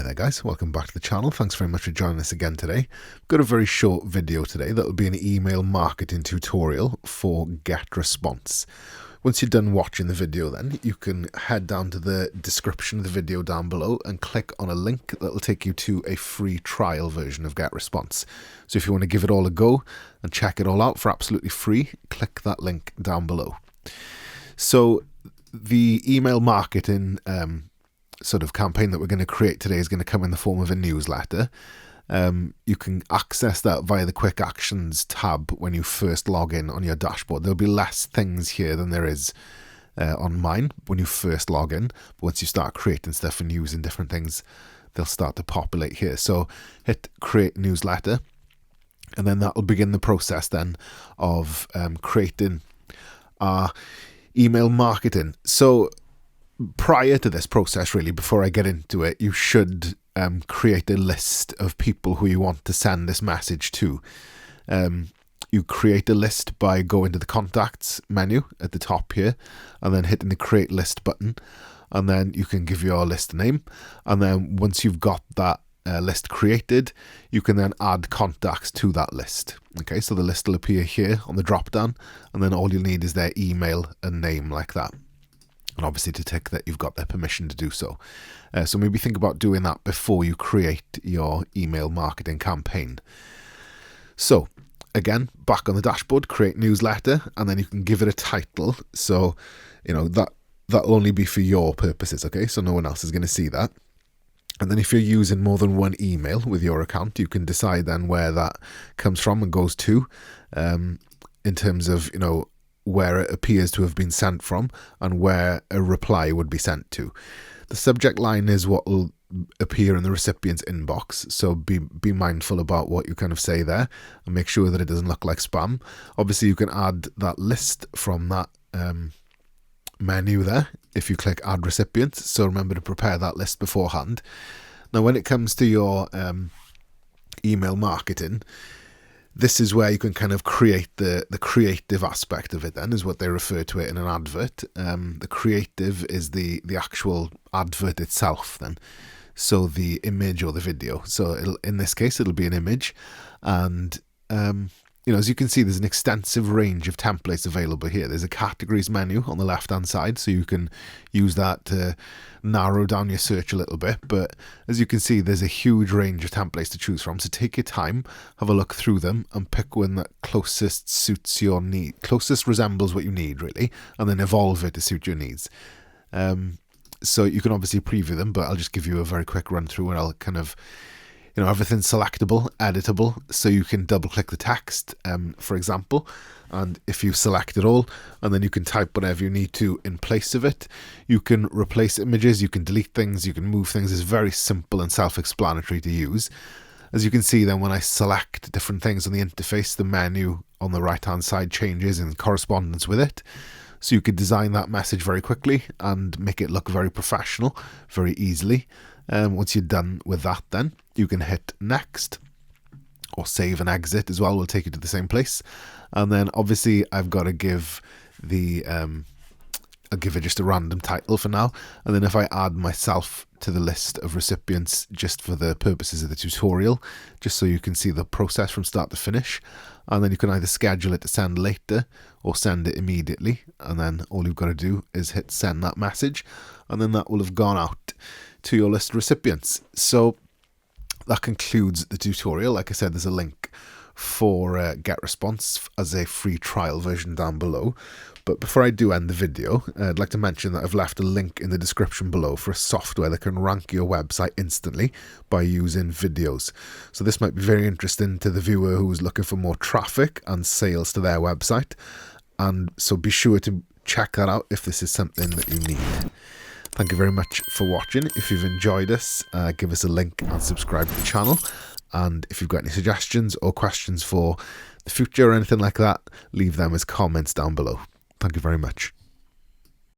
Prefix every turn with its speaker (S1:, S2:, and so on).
S1: Hi there guys, welcome back to the channel. Thanks very much for joining us again today. I've got a very short video today that will be an email marketing tutorial for Getresponse. Once you're done watching the video then, you can head down to the description of the video down below and click on a link that will take you to a free trial version of Getresponse. So if you want to give it all a go and check it all out for absolutely free, click that link down below. So the email marketing sort of campaign that we're going to create today is going to come in the form of a newsletter. You can access that via the Quick Actions tab when you first log in on your dashboard. There'll be less things here than there is on mine when you first log in. But once you start creating stuff and using different things, they'll start to populate here. So hit Create Newsletter, and then that will begin the process then of creating our email marketing. So prior to this process, really, before I get into it, you should create a list of people who you want to send this message to. You create a list by going to the contacts menu at the top here and then hitting the create list button, and then you can give your list a name, and then once you've got that list created, you can then add contacts to that list. Okay, so the list will appear here on the drop down, and then all you'll need is their email and name like that. And obviously to tick that you've got their permission to do so. So maybe think about doing that before you create your email marketing campaign. So again, back on the dashboard, create newsletter, and then you can give it a title. So, you know, that'll only be for your purposes, okay? So no one else is going to see that. And then if you're using more than one email with your account, you can decide then where that comes from and goes to, in terms of, you know, where it appears to have been sent from and where a reply would be sent to. The subject line is what will appear in the recipient's inbox, so be mindful about what you kind of say there and make sure that it doesn't look like spam. Obviously you can add that list from that menu there if you click add recipients, so remember to prepare that list beforehand. Now when it comes to your email marketing, this is where you can kind of create the creative aspect of it then, is what they refer to it in an advert. The creative is the actual advert itself then. So the image or the video. So in this case, it'll be an image. And, you know, as you can see, there's an extensive range of templates available here. There's a categories menu on the left-hand side, so you can use that to narrow down your search a little bit. But as you can see, there's a huge range of templates to choose from. So take your time, have a look through them, and pick one that closest suits your need, closest resembles what you need, really, and then evolve it to suit your needs. So you can obviously preview them, but I'll just give you a very quick run through, and I'll kind of, you know, everything's selectable, editable, so you can double click the text, for example, and if you select it all, and then you can type whatever you need to in place of it. You can replace images, you can delete things, you can move things. It's very simple and self-explanatory to use. As you can see then, when I select different things on the interface, the menu on the right hand side changes in correspondence with it. So you could design that message very quickly and make it look very professional very easily. Once you're done with that, then you can hit next or save and exit as well. Will take you to the same place. And then obviously I've got to give the I'll give it just a random title for now. And then if I add myself to the list of recipients just for the purposes of the tutorial, just so you can see the process from start to finish, and then you can either schedule it to send later or send it immediately, and then all you've got to do is hit send that message, and then that will have gone out to your list of recipients. So that concludes the tutorial. Like I said, there's a link for Getresponse as a free trial version down below. But before I do end the video, I'd like to mention that I've left a link in the description below for a software that can rank your website instantly by using videos. So this might be very interesting to the viewer who's looking for more traffic and sales to their website. And so be sure to check that out if this is something that you need. Thank you very much for watching. If you've enjoyed us, give us a link and subscribe to the channel. And if you've got any suggestions or questions for the future or anything like that, leave them as comments down below. Thank you very much.